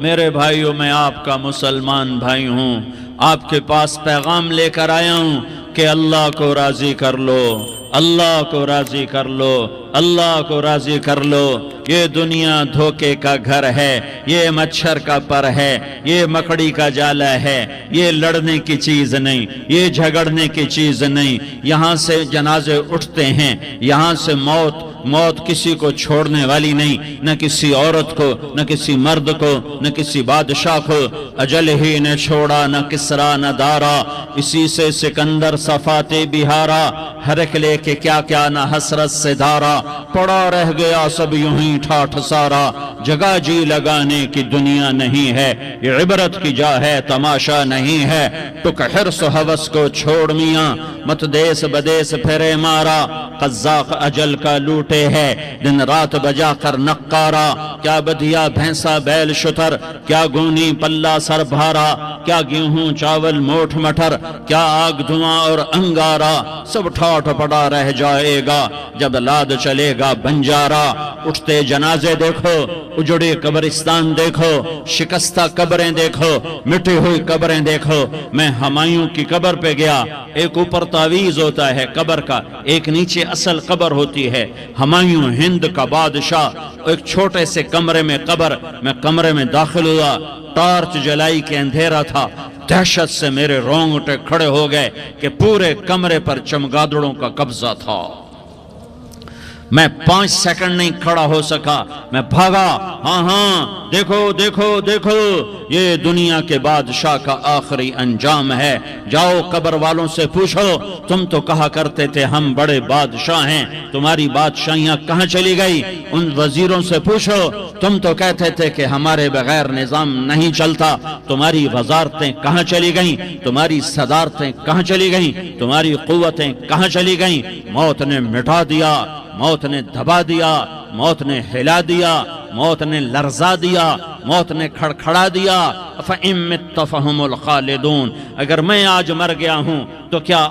میرے بھائیوں، میں آپ کا مسلمان بھائی ہوں، آپ کے پاس پیغام لے کر آیا ہوں کہ اللہ کو راضی کر لو، اللہ کو راضی کر لو، اللہ کو راضی کر لو۔ یہ دنیا دھوکے کا گھر ہے، یہ مچھر کا پر ہے، یہ مکڑی کا جالا ہے، یہ لڑنے کی چیز نہیں، یہ جھگڑنے کی چیز نہیں۔ یہاں سے جنازے اٹھتے ہیں، یہاں سے موت کسی کو چھوڑنے والی نہیں، نہ کسی عورت کو، نہ کسی مرد کو، نہ کسی بادشاہ کو۔ اجل ہی نے چھوڑا نہ کسرا نہ دارا، اسی سے سکندر صفات بہارا۔ ہرکلے کے کیا کیا نہ حسرت سے دھارا، پڑا رہ گیا سب یوں ہی ٹھاٹھ سارا۔ جگہ جی لگانے کی دنیا نہیں ہے، یہ عبرت کی جا ہے تماشا نہیں ہے۔ ٹک حرص و ہوس کو چھوڑ میاں، مت دیس بدیس پھرے مارا۔ قزاق اجل کا لوٹے ہے، دن رات بجا کر نقارا۔ کیا بدیا بھینسا بیل شتر، کیا گونی پلہ سر بھارا۔ کیا گیہوں چاول موٹھ مٹر، کیا آگ دھواں اور انگارا۔ سب ٹھاٹھ پڑا رہ جائے گا جب لاد چلے گا بنجارا۔ اٹھتے جنازے دیکھو، اجڑے قبرستان دیکھو، شکستہ قبریں دیکھو، مٹی ہوئی قبریں دیکھو۔ میں ہمایوں کی قبر پہ گیا، ایک اوپر تعویذ ہوتا ہے قبر کا، ایک نیچے اصل قبر ہوتی ہے۔ ہمایوں ہند کا بادشاہ، ایک چھوٹے سے کمرے میں قبر، میں کمرے میں داخل ہوا، ٹارچ جلائی کے اندھیرا تھا۔ دہشت سے میرے رونگٹے کھڑے ہو گئے کہ پورے کمرے پر چمگادڑوں کا قبضہ تھا۔ میں 5 سیکنڈ نہیں کھڑا ہو سکا، میں بھاگا۔ ہاں دیکھو دیکھو دیکھو، یہ دنیا کے بادشاہ کا آخری انجام ہے۔ جاؤ قبر والوں سے پوچھو، تم تو کہا کرتے تھے ہم بڑے بادشاہ ہیں، تمہاری بادشاہیاں کہاں چلی گئی؟ ان وزیروں سے پوچھو، تم تو کہتے تھے کہ ہمارے بغیر نظام نہیں چلتا، تمہاری وزارتیں کہاں چلی گئیں؟ تمہاری صدارتیں کہاں چلی گئیں؟ تمہاری قوتیں کہاں چلی گئیں؟ موت نے مٹا دیا، موت نے دبا دیا، موت نے ہلا دیا، موت نے لرزا دیا، موت نے کھڑکھڑا دیا۔ فَإِن مِتَّ فَهُمُ الْخَالِدُونَ، اگر میں آج مر گیا ہوں تو کیا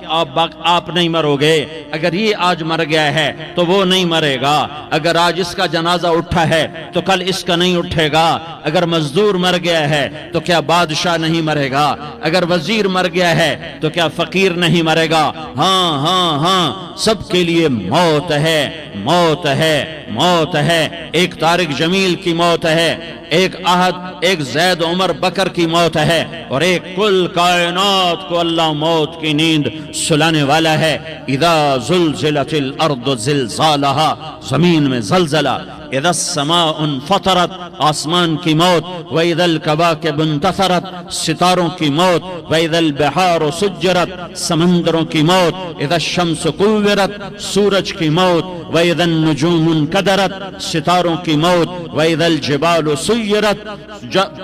آپ نہیں مرو گے؟ اگر یہ آج مر گیا ہے تو وہ نہیں مرے گا۔ اگر آج اس کا جنازہ اٹھا ہے تو کل اس کا نہیں اٹھے گا۔ اگر مزدور مر گیا ہے تو کیا بادشاہ نہیں مرے گا؟ اگر وزیر مر گیا ہے تو کیا فقیر نہیں مرے گا؟ ہاں، سب کے لیے موت ہے، موت ہے، موت ہے۔ ایک طارق جمیل کی موت ہے، ایک زید عمر بکر کی موت ہے، اور ایک کل کائنات کو اللہ موت کی نیند سلانے والا ہے۔ اذا زلزلت الارض زلزالہا، زمین میں زلزلہ۔ اذا السماء انفطرت، آسمان کی موت۔ واذا الکواکب انتثرت، ستاروں کی موت۔ واذا البحار سجرت، سمندروں کی موت۔ اذا الشمس کورت، سورج کی موت۔ واذا النجوم انکدرت، ستاروں کی موت۔ واذا الجبال سیرت،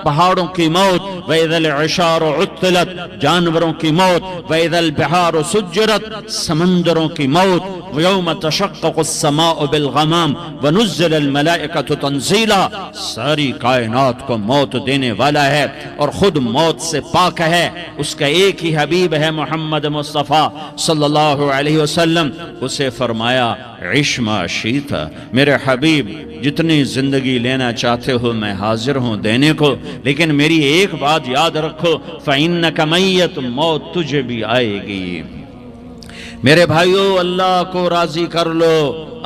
پہاڑوں کی موت۔ واذا العشار عطلت، جانوروں کی موت۔ واذا البحار سجرت، سمندروں کی موت۔ ویوم تشقق السماء بالغمام ونزل الملائکۃ تنزیلا، ساری کائنات کو موت دینے والا ہے اور خود موت سے پاک ہے۔ اس کا ایک ہی حبیب ہے محمد مصطفیٰ صلی اللہ علیہ وسلم۔ اسے فرمایا عش ما شئت، میرے حبیب جتنی زندگی لینا چاہتے ہو میں حاضر ہوں دینے کو، لیکن میری ایک بات یاد رکھو، فَإِنَّكَ مَيَّتٌ، موت تجھے بھی آئے گی۔ میرے بھائیو، اللہ کو راضی کر لو،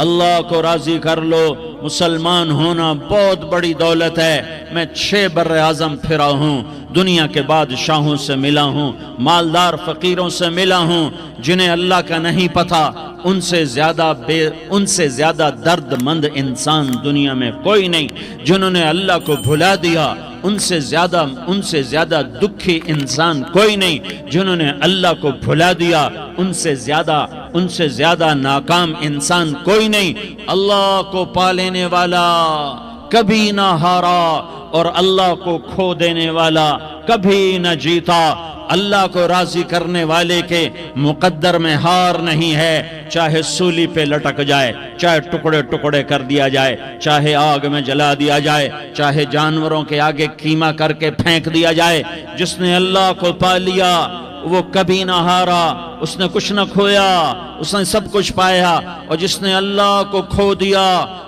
اللہ کو راضی کر لو۔ مسلمان ہونا بہت بڑی دولت ہے۔ میں 6 بر اعظم پھرا ہوں، دنیا کے بادشاہوں سے ملا ہوں، مالدار فقیروں سے ملا ہوں، جنہیں اللہ کا نہیں پتہ۔ ان سے زیادہ درد مند انسان دنیا میں کوئی نہیں۔ جنہوں نے اللہ کو بھلا دیا، ان سے زیادہ دکھی انسان کوئی نہیں۔ جنہوں نے اللہ کو بھلا دیا، ان سے زیادہ ناکام انسان کوئی نہیں۔ اللہ کو پا لینے والا کبھی نہ ہارا، اور اللہ کو کھو دینے والا کبھی نہ جیتا۔ اللہ کو راضی کرنے والے کے مقدر میں ہار نہیں ہے، چاہے سولی پہ لٹک جائے، چاہے ٹکڑے ٹکڑے کر دیا جائے، چاہے آگ میں جلا دیا جائے، چاہے جانوروں کے آگے کیما کر کے پھینک دیا جائے۔ جس نے اللہ کو پا لیا وہ کبھی نہ ہارا، اس نے کچھ نہ کھویا، اس نے سب کچھ پایا، اور جس نے اللہ کو کھو دیا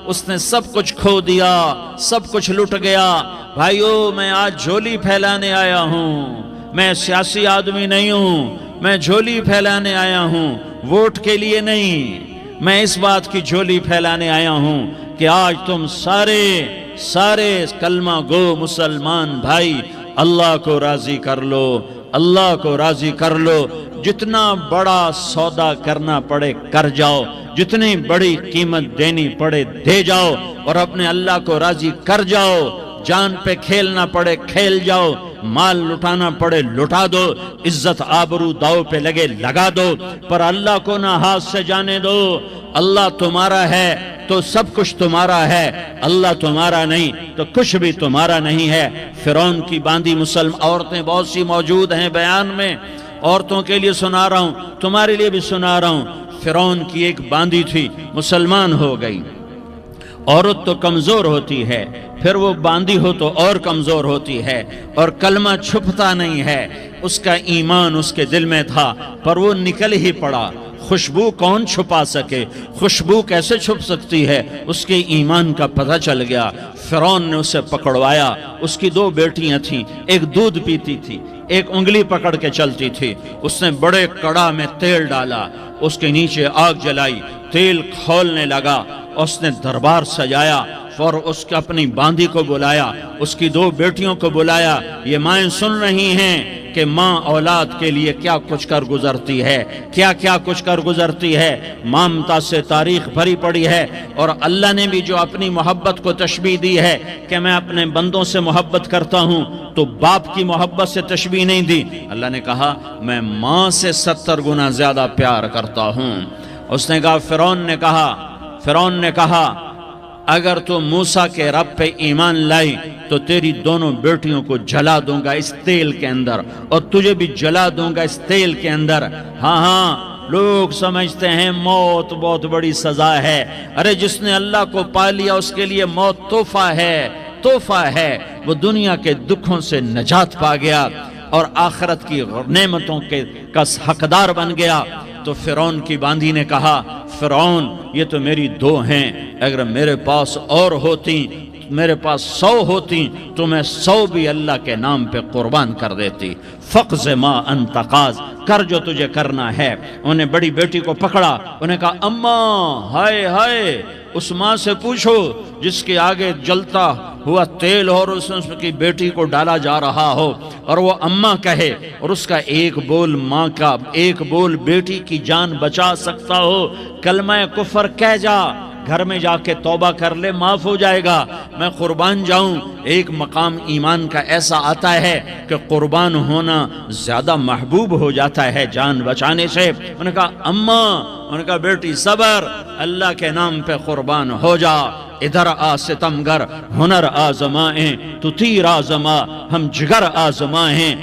اس نے سب کچھ کھو دیا، سب کچھ لٹ گیا۔ بھائیو، میں آج جھولی پھیلانے آیا ہوں، میں سیاسی آدمی نہیں ہوں، میں جھولی پھیلانے آیا ہوں، ووٹ کے لیے نہیں، میں اس بات کی جھولی پھیلانے آیا ہوں کہ آج تم سارے کلمہ گو مسلمان بھائی اللہ کو راضی کر لو، اللہ کو راضی کر لو، جتنا بڑا سودا کرنا پڑے کر جاؤ، جتنی بڑی قیمت دینی پڑے دے جاؤ، اور اپنے اللہ کو راضی کر جاؤ، جان پہ کھیلنا پڑے کھیل جاؤ، مال لٹانا پڑے لٹا دو، عزت آبرو داؤ پہ لگے لگا دو، پر اللہ کو نہ ہاتھ سے جانے دو۔ اللہ تمہارا ہے تو سب کچھ تمہارا ہے، اللہ تمہارا نہیں تو کچھ بھی تمہارا نہیں ہے۔ فرعون کی باندھی مسلم عورتیں بہت سی موجود ہیں بیان میں، عورتوں کے لیے سنا رہا ہوں، تمہارے لیے بھی سنا رہا ہوں۔ فرعون کی ایک باندھی تھی، مسلمان ہو گئی۔ عورت تو کمزور ہوتی ہے، پھر وہ باندھی ہو تو اور کمزور ہوتی ہے، اور کلمہ چھپتا نہیں ہے۔ اس کا ایمان اس کے دل میں تھا، پر وہ نکل ہی پڑا۔ خوشبو کون چھپا سکے؟ خوشبو کیسے چھپ سکتی ہے؟ اس کے ایمان کا پتہ چل گیا۔ فرعون نے اسے پکڑوایا۔ اس کی 2 بیٹیاں تھیں، ایک دودھ پیتی تھی، ایک انگلی پکڑ کے چلتی تھی۔ اس نے بڑے کڑا میں تیل ڈالا، اس کے نیچے آگ جلائی، تیل کھولنے لگا، اس نے دربار سجایا، اور اس کے اپنی باندھی کو بلایا، اس کی 2 بیٹیوں کو بلایا۔ یہ مائیں سن رہی ہیں کہ ماں اولاد کے لیے کیا کچھ کر گزرتی ہے، کیا کچھ کر گزرتی ہے۔ مامتا سے تاریخ بھری پڑی ہے، اور اللہ نے بھی جو اپنی محبت کو تشبیہ دی ہے کہ میں اپنے بندوں سے محبت کرتا ہوں، تو باپ کی محبت سے تشبیہ نہیں دی۔ اللہ نے کہا میں ماں سے 70 گنا زیادہ پیار کرتا ہوں۔ اس نے کہا فرعون نے کہا اگر تو موسیٰ کے رب پہ ایمان لائی تو تیری دونوں بیٹیوں کو جلا دوں گا اس تیل کے اندر، اور تجھے بھی جلا دوں گا اس تیل کے اندر۔ ہاں لوگ سمجھتے ہیں موت بہت بڑی سزا ہے۔ ارے جس نے اللہ کو پا لیا اس کے لیے موت تحفہ ہے۔ وہ دنیا کے دکھوں سے نجات پا گیا اور آخرت کی نعمتوں کا حقدار بن گیا۔ تو فرعون کی باندھی نے کہا فرعون یہ تو میری 2 ہیں، اگر میرے پاس اور ہوتی، میرے پاس 100 ہوتی تو میں 100 بھی اللہ کے نام پہ قربان کر دیتی۔ فقض ما انت قاض، کر جو تجھے کرنا ہے۔ انہیں بڑی بیٹی کو پکڑا، انہیں کہا اماں ہائے اس ماں سے پوچھو جس کے آگے جلتا ہوا تیل اور اس کی بیٹی کو ڈالا جا رہا ہو، اور وہ اماں کہے، اور اس کا ایک بول ماں کا، ایک بول بیٹی کی جان بچا سکتا ہو، کلمہ کفر کہہ جا، گھر میں جا کے توبہ کر لے، معاف ہو جائے گا، میں قربان جاؤں۔ ایک مقام ایمان کا ایسا آتا ہے کہ قربان ہونا زیادہ محبوب ہو جاتا ہے جان بچانے سے۔ انہوں نے کہا اماں، انہوں نے کہا بیٹی صبر، اللہ کے نام پہ قربان ہو جا۔ ادھر آ ستمگر، ہنر آزمائیں تو تیر آزما، ہم جگر آزمائیں،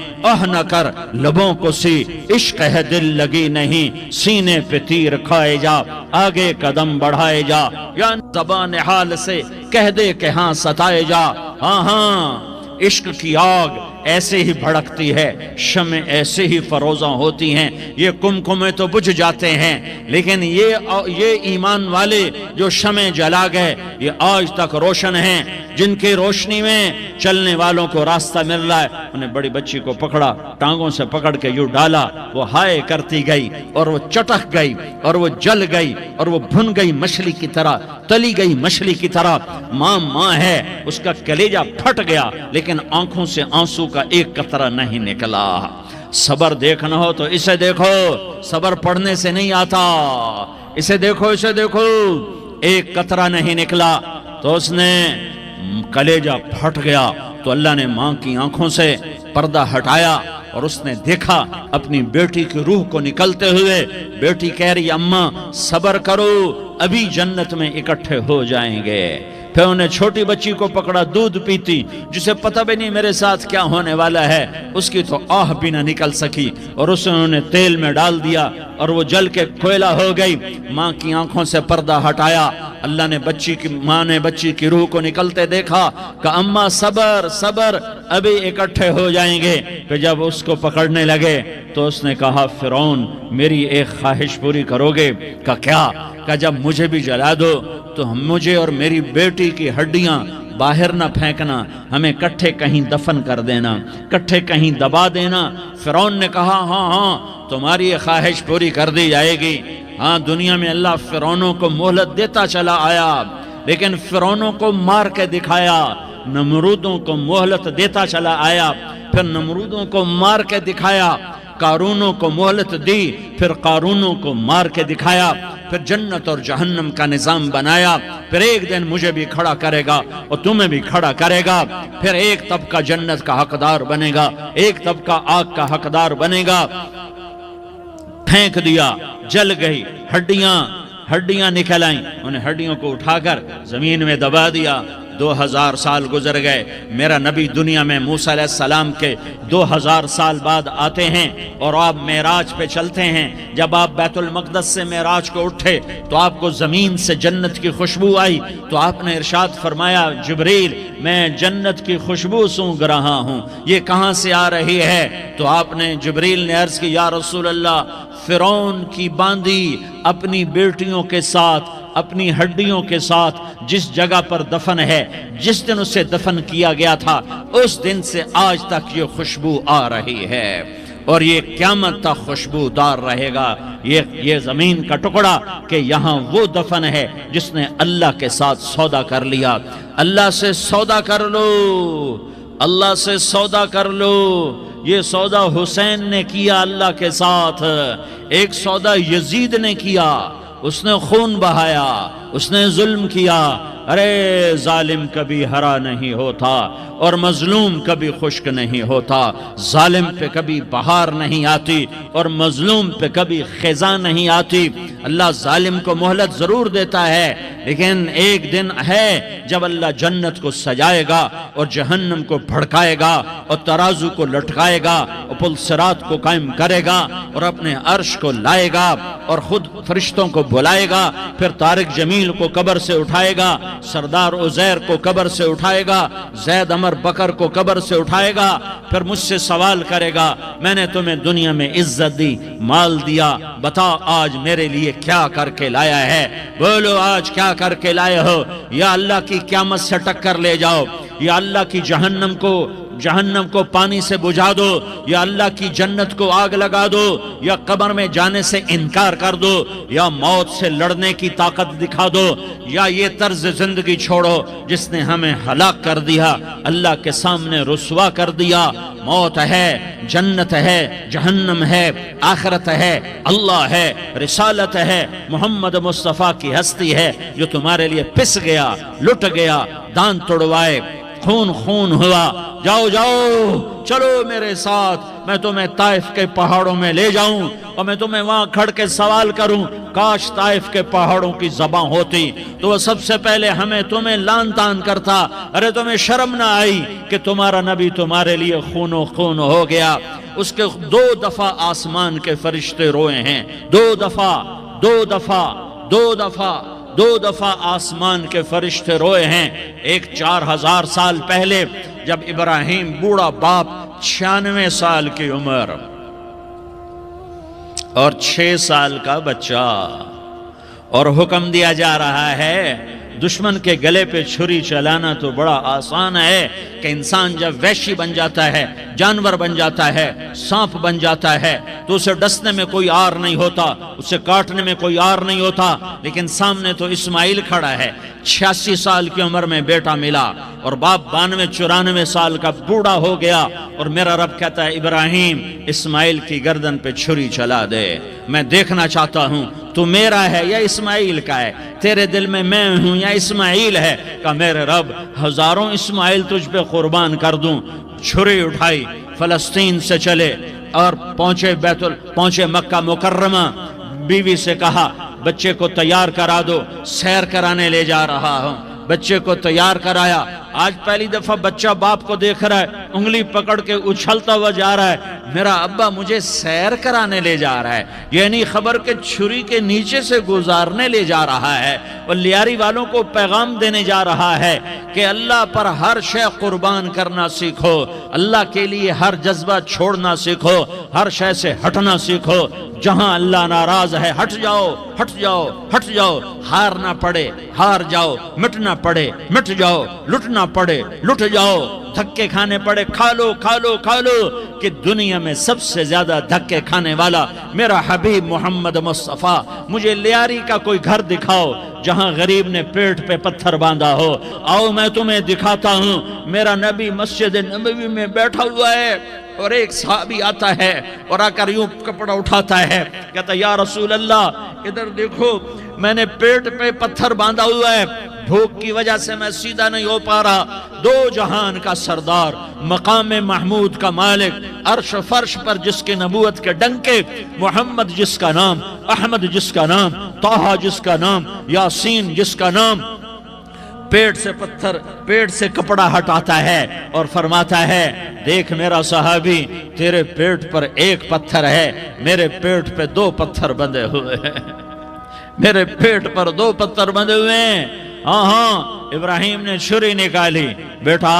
نہ کر لبوں کو سی، عشق ہے دل لگی نہیں، سینے پہ تیر کھائے جا، آگے قدم بڑھائے جا، یا زبان حال سے کہہ دے کہ ہاں ستائے جا۔ ہاں عشق کی آگ ایسے ہی بھڑکتی ہے، شمع ایسے ہی فروزاں ہوتی ہیں، یہ کمکمے تو بجھ جاتے ہیں، لیکن یہ ایمان والے جو شمع جلا گئے یہ آج تک روشن ہیں، جن کی روشنی میں چلنے والوں کو راستہ مل رہا ہے۔ انہیں بڑی بچی کو پکڑا، ٹانگوں سے پکڑ کے یوں ڈالا، وہ ہائے کرتی گئی، اور وہ چٹک گئی، اور وہ جل گئی، اور وہ بھن گئی مچھلی کی طرح، تلی گئی مچھلی کی طرح۔ ماں ہے، اس کا کلیجہ پھٹ گیا، لیکن آنکھوں سے آنسو کا ایک قطرہ نہیں نکلا۔ صبر دیکھنا ہو تو اسے دیکھو، صبر پڑھنے سے نہیں آتا، اسے دیکھو ایک قطرہ نہیں نکلا تو اس نے کلیجہ پھٹ گیا۔ تو اللہ نے ماں کی آنکھوں سے پردہ ہٹایا اور اس نے دیکھا اپنی بیٹی کی روح کو نکلتے ہوئے۔ بیٹی کہہ رہی اماں صبر کرو، ابھی جنت میں اکٹھے ہو جائیں گے۔ پھر انہیں چھوٹی بچی کو پکڑا دودھ پیتی، جسے پتہ بھی نہیں میرے ساتھ کیا ہونے والا ہے، اس کی تو آہ بھی نہ نکل سکی، اور اسے انہوں نے تیل میں ڈال دیا اور وہ جل کے کوئلہ ہو گئی۔ ماں کی آنکھوں سے پردہ ہٹایا، اللہ نے ماں نے بچی کی روح کو نکلتے دیکھا کہ اماں صبر صبر، ابھی اکٹھے ہو جائیں گے۔ پھر جب اس کو پکڑنے لگے تو اس نے کہا فرعون میری ایک خواہش پوری کرو گے؟ کہ کیا؟ کہ جب مجھے بھی جلا دو تو مجھے اور میری بیٹی کی ہڈیاں باہر نہ پھینکنا، ہمیں کٹھے کہیں دفن کر دینا، کٹھے کہیں دبا دینا۔ فرعون نے کہا ہاں ہاں تمہاری یہ خواہش پوری کر دی جائے گی۔ ہاں دنیا میں اللہ فرعونوں کو مہلت دیتا چلا آیا، لیکن فرعونوں کو مار کے دکھایا، نمرودوں کو مہلت دیتا چلا آیا، پھر نمرودوں کو مار کے دکھایا، قارونوں کو مہلت دی، پھر قارونوں کو مار کے دکھایا، پھر جنت اور جہنم کا نظام بنایا، پھر ایک دن مجھے بھی کھڑا کرے گا اور تمہیں بھی کھڑا کرے گا، پھر ایک طبقہ جنت کا حقدار بنے گا، ایک طبقہ آگ کا حقدار بنے گا۔ پھینک دیا، جل گئی، ہڈیاں نکل آئیں، انہیں ہڈیوں کو اٹھا کر زمین میں دبا دیا۔ 2000 سال گزر گئے، میرا نبی دنیا میں موسیٰ علیہ السلام کے 2000 سال بعد آتے ہیں اور آپ معراج پہ چلتے ہیں۔ جب آپ بیت المقدس سے معراج کو اٹھے تو آپ کو زمین سے جنت کی خوشبو آئی، تو آپ نے ارشاد فرمایا جبریل میں جنت کی خوشبو سونگھ رہا ہوں، یہ کہاں سے آ رہی ہے؟ تو آپ نے جبریل نے عرض کی یا رسول اللہ فرعون کی باندی اپنی بیٹیوں کے ساتھ، اپنی ہڈیوں کے ساتھ جس جگہ پر دفن ہے، جس دن اسے دفن کیا گیا تھا، اس دن سے آج تک یہ خوشبو آ رہی ہے، اور یہ قیامت تک خوشبو دار رہے گا۔ یہ زمین کا ٹکڑا کہ یہاں وہ دفن ہے جس نے اللہ کے ساتھ سودا کر لیا۔ اللہ سے سودا کر لو، اللہ سے سودا کر لو۔ یہ سودا حسین نے کیا اللہ کے ساتھ، ایک سودا یزید نے کیا، اس نے خون بہایا، اس نے ظلم کیا۔ ارے ظالم کبھی ہرا نہیں ہوتا اور مظلوم کبھی خشک نہیں ہوتا، ظالم پہ کبھی بہار نہیں آتی اور مظلوم پہ کبھی خزاں نہیں آتی۔ اللہ ظالم کو مہلت ضرور دیتا ہے، لیکن ایک دن ہے جب اللہ جنت کو سجائے گا اور جہنم کو بھڑکائے گا اور ترازو کو لٹکائے گا اور پل صراط کو قائم کرے گا اور اپنے عرش کو لائے گا اور خود فرشتوں کو بلائے گا، پھر طارق جمیل کو قبر سے اٹھائے گا، سردار عزیر کو قبر سے اٹھائے گا، زید عمر بکر کو قبر سے اٹھائے گا، پھر مجھ سے سوال کرے گا میں نے تمہیں دنیا میں عزت دی، مال دیا، بتا آج میرے لیے کیا کر کے لایا ہے؟ بولو آج کیا کر کے لائے ہو؟ یا اللہ کی قیامت سے ٹکر لے جاؤ، یا اللہ کی جہنم کو پانی سے بجھا دو، یا اللہ کی جنت کو آگ لگا دو، یا قبر میں جانے سے انکار کر دو، یا موت سے لڑنے کی طاقت دکھا دو، یا یہ طرز زندگی چھوڑو جس نے ہمیں ہلاک کر دیا، اللہ کے سامنے رسوا کر دیا۔ موت ہے، جنت ہے، جہنم ہے، آخرت ہے، اللہ ہے، رسالت ہے، محمد مصطفیٰ کی ہستی ہے جو تمہارے لیے پس گیا، لٹ گیا، دان توڑوائے، خون ہوا۔ جاؤ چلو میرے ساتھ، میں تمہیں طائف کے پہاڑوں میں لے جاؤں اور میں تمہیں وہاں کھڑ کے سوال کروں، کاش طائف کے پہاڑوں کی زبان ہوتی تو وہ سب سے پہلے تمہیں لان تان کرتا۔ ارے تمہیں شرم نہ آئی کہ تمہارا نبی تمہارے لیے خون و خون ہو گیا؟ اس کے 2 دفعہ آسمان کے فرشتے روئے ہیں، 2 دفعہ آسمان کے فرشتے روئے ہیں۔ ایک 4000 سال پہلے جب ابراہیم بوڑھا باپ، 96 سال کی عمر اور 6 سال کا بچہ، اور حکم دیا جا رہا ہے دشمن کے گلے پہ چھری چلانا تو بڑا آسان ہے کہ انسان جب وحشی بن جاتا ہے، جانور بن جاتا ہے، سانپ بن جاتا ہے تو اسے ڈسنے میں کوئی آر نہیں ہوتا، اسے کاٹنے میں کوئی آر نہیں ہوتا، لیکن سامنے تو اسماعیل کھڑا ہے، 86 سال کی عمر میں بیٹا ملا اور باپ 92-94 سال کا بوڑھا ہو گیا، اور میرا رب کہتا ہے ابراہیم اسماعیل کی گردن پہ چھری چلا دے، میں دیکھنا چاہتا ہوں تو میرا ہے یا اسماعیل کا ہے، تیرے دل میں میں ہوں یا اسماعیل ہے؟ کہ میرے رب ہزاروں اسماعیل تجھ پہ قربان کر دوں۔ چھری اٹھائی، فلسطین سے چلے اور پہنچے مکہ مکرمہ، بیوی سے کہا بچے کو تیار کرا دو، سیر کرانے لے جا رہا ہوں۔ بچے کو تیار کرایا. آج پہلی دفعہ بچہ باپ کو دیکھ رہا ہے, انگلی پکڑ کے اچھلتا ہوا جا رہا ہے, میرا ابا مجھے سیر کرانے لے جا رہا ہے, یعنی خبر کے چھری کے نیچے سے گزارنے لے جا رہا ہے, اور لیاری والوں کو پیغام دینے جا رہا ہے کہ اللہ پر ہر شے قربان کرنا سیکھو, اللہ کے لیے ہر جذبہ چھوڑنا سیکھو, ہر شے سے ہٹنا سیکھو. جہاں اللہ ناراض ہے ہٹ جاؤ, ہٹ جاؤ, ہٹ جاؤ. ہار نہ پڑے ہار جاؤ, مٹنا پڑے مٹ جاؤ, لٹنا پڑے لٹ جاؤ, دھکے کھانے پڑے کھا لو کھا لو کھا لو. کہ دنیا میں سب سے زیادہ دھکے کھانے والا میرا حبیب محمد مصطفیٰ. مجھے لیاری کا کوئی گھر دکھاؤ جہاں غریب نے پیٹ پہ پتھر باندھا ہو. آؤ میں تمہیں دکھاتا ہوں. میرا نبی مسجد نبوی میں بیٹھا ہوا ہے, اور ایک صحابی آتا ہے اور آ کر یوں کپڑا اٹھاتا ہے, کہتا یا رسول اللہ ادھر دیکھو, میں نے پیٹ پہ پتھر باندھا ہوا ہے, بھوک کی وجہ سے میں سیدھا نہیں ہو پا رہا. دو جہان کا سردار, مقام محمود کا مالک, عرش فرش پر جس کی نبوت کے ڈنکے, محمد جس کا نام, احمد جس کا نام, طٰہٰ جس کا نام, یاسین جس کا نام, پیٹ سے پتھر, پیٹ سے کپڑا ہٹاتا ہے اور فرماتا ہے دیکھ میرا صحابی, تیرے پیٹ پر ایک پتھر ہے, میرے پیٹ پہ دو پتھر بندھے ہوئے ہیں, میرے پیٹ پر دو پتھر بندھے ہوئے ہیں. ہاں ہاں, ابراہیم نے چھری نکالی, بیٹا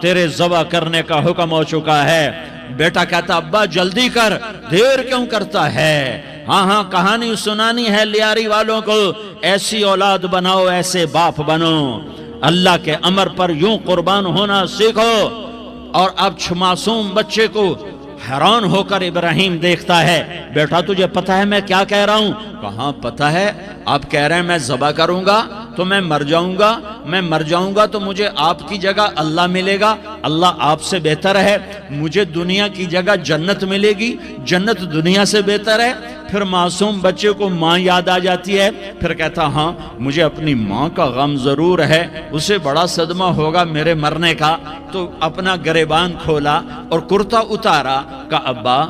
تیرے ذبح کرنے کا حکم ہو چکا ہے. بیٹا کہتا ابا جلدی کر, دیر کیوں کرتا ہے. ہاں ہاں, کہانی سنانی ہے لیاری والوں کو, ایسی اولاد بناؤ, ایسے باپ بنو, اللہ کے امر پر یوں قربان ہونا سیکھو. اور اب معصوم بچے کو حیران ہو کر ابراہیم دیکھتا ہے, بیٹا تجھے پتہ ہے میں کیا کہہ رہا ہوں؟ کہاں پتہ ہے, آپ کہہ رہے ہیں میں ذبح کروں گا تو میں مر جاؤں گا, میں مر جاؤں گا تو مجھے آپ کی جگہ اللہ ملے گا, اللہ آپ سے بہتر ہے, مجھے دنیا کی جگہ جنت ملے گی, جنت دنیا سے بہتر ہے. پھر معصوم بچے کو ماں یاد آ جاتی ہے, پھر کہتا ہاں مجھے اپنی ماں کا غم ضرور ہے, اسے بڑا صدمہ ہوگا میرے مرنے کا. تو اپنا گریبان کھولا اور کرتا اتارا, کہا ابا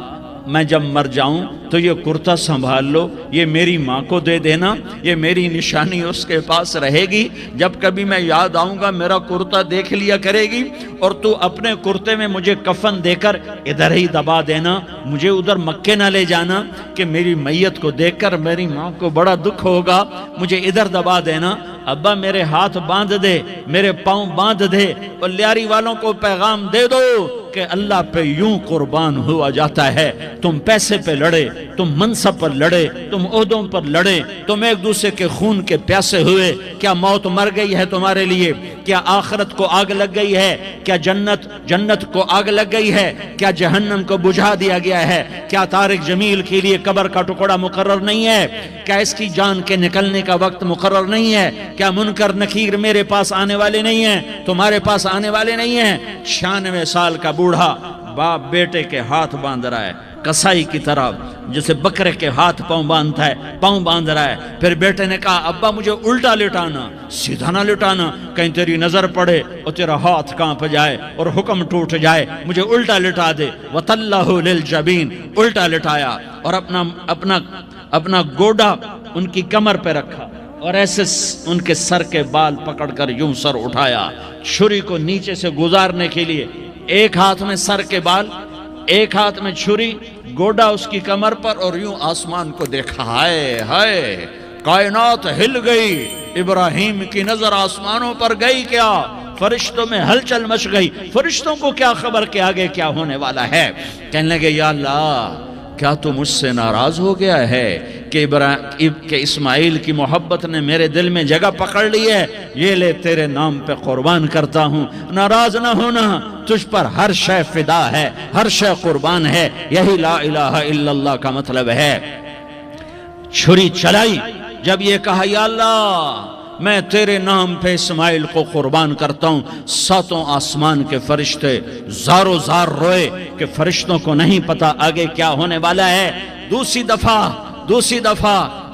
میں جب مر جاؤں تو یہ کرتا سنبھال لو, یہ میری ماں کو دے دینا, یہ میری نشانی اس کے پاس رہے گی, جب کبھی میں یاد آؤں گا میرا کرتا دیکھ لیا کرے گی, اور تو اپنے کرتے میں مجھے کفن دے کر ادھر ہی دبا دینا, مجھے ادھر مکے نہ لے جانا کہ میری میت کو دیکھ کر میری ماں کو بڑا دکھ ہوگا, مجھے ادھر دبا دینا. ابا میرے ہاتھ باندھ دے, میرے پاؤں باندھ دے, اور لیاری والوں کو پیغام دے دو کہ اللہ پہ یوں قربان ہوا جاتا ہے. تم پیسے پہ لڑے, تم منصب پر لڑے, تم عہدوں پر لڑے, تم ایک دوسرے کے خون کے پیاسے ہوئے. کیا موت مر گئی ہے تمہارے لیے؟ کیا آخرت کو آگ لگ گئی ہے؟ کیا جنت کو آگ لگ گئی ہے؟ کیا جہنم کو بجھا دیا گیا ہے؟ کیا طارق جمیل کے لیے قبر کا ٹکڑا مقرر نہیں ہے؟ کیا اس کی جان کے نکلنے کا وقت مقرر نہیں ہے؟ کیا منکر نکیر میرے پاس آنے والے نہیں ہیں, تمہارے پاس آنے والے نہیں ہیں؟ 96 سال کا بوڑھا باپ بیٹے کے ہاتھ باندھ رہا ہے, کسائی کی طرح جیسے بکرے کے ہاتھ پاؤں باندھتا ہے, پاؤں باندھ رہا ہے. پھر بیٹے نے کہا ابا مجھے الٹا لٹانا, سیدھا نہ لٹانا, کہیں تیری نظر پڑے اور تیرا ہاتھ کانپ جائے اور حکم ٹوٹ جائے, مجھے الٹا لٹا دے. وَتَلَّهُ لِلْجَبِينَ, الٹا لٹایا اور اپنا گوڈا ان کی کمر پہ رکھا, اور ایسے ان کے سر کے بال پکڑ کر یوں سر اٹھایا, چھری کو نیچے سے گزارنے کے لیے. ایک ہاتھ میں سر کے بال, ایک ہاتھ میں چھری, گوڈا اس کی کمر پر, اور یوں آسمان کو دیکھا. ہائے ہائے, کائنات ہل گئی, ابراہیم کی نظر آسمانوں پر گئی. کیا فرشتوں میں ہلچل مچ گئی, فرشتوں کو کیا خبر کہ آگے کیا ہونے والا ہے. کہنے لگے یا اللہ کیا تو مجھ سے ناراض ہو گیا ہے کہ اسماعیل کی محبت نے میرے دل میں جگہ پکڑ لی ہے, یہ لے تیرے نام پہ قربان کرتا ہوں. ناراض نہ ہونا, تجھ پر ہر شے فدا ہے, ہر شے قربان ہے, یہی لا الہ الا اللہ کا مطلب ہے. چھری چلائی, جب یہ کہا یا اللہ میں تیرے نام پہ اسماعیل کو قربان کرتا ہوں, 7 آسمان کے فرشتے زارو زار روئے کہ فرشتوں کو نہیں پتا آگے کیا ہونے والا ہے. دوسری دفعہ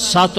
7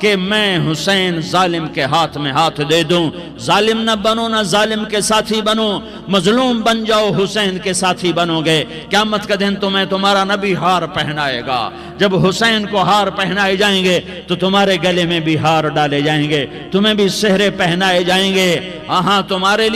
کہ میں حسین ظالم کے ہاتھ میں ہاتھ دے دوں۔ ظالم نہ بنو، نہ ظالم کے ساتھی بنو، مظلوم بن جاؤ، حسین کے ساتھی بنو گے۔ قیامت کا دن تمہیں تمہارا نبی ہار پہنائے گا۔ جب حسین کو ہار پہنائے جائیں گے تو تمہارے گلے میں بھی ہار ڈالے جائیں گے، تمہیں بھی سہرے پہنائے جائیں گے۔ ہاں تمہارے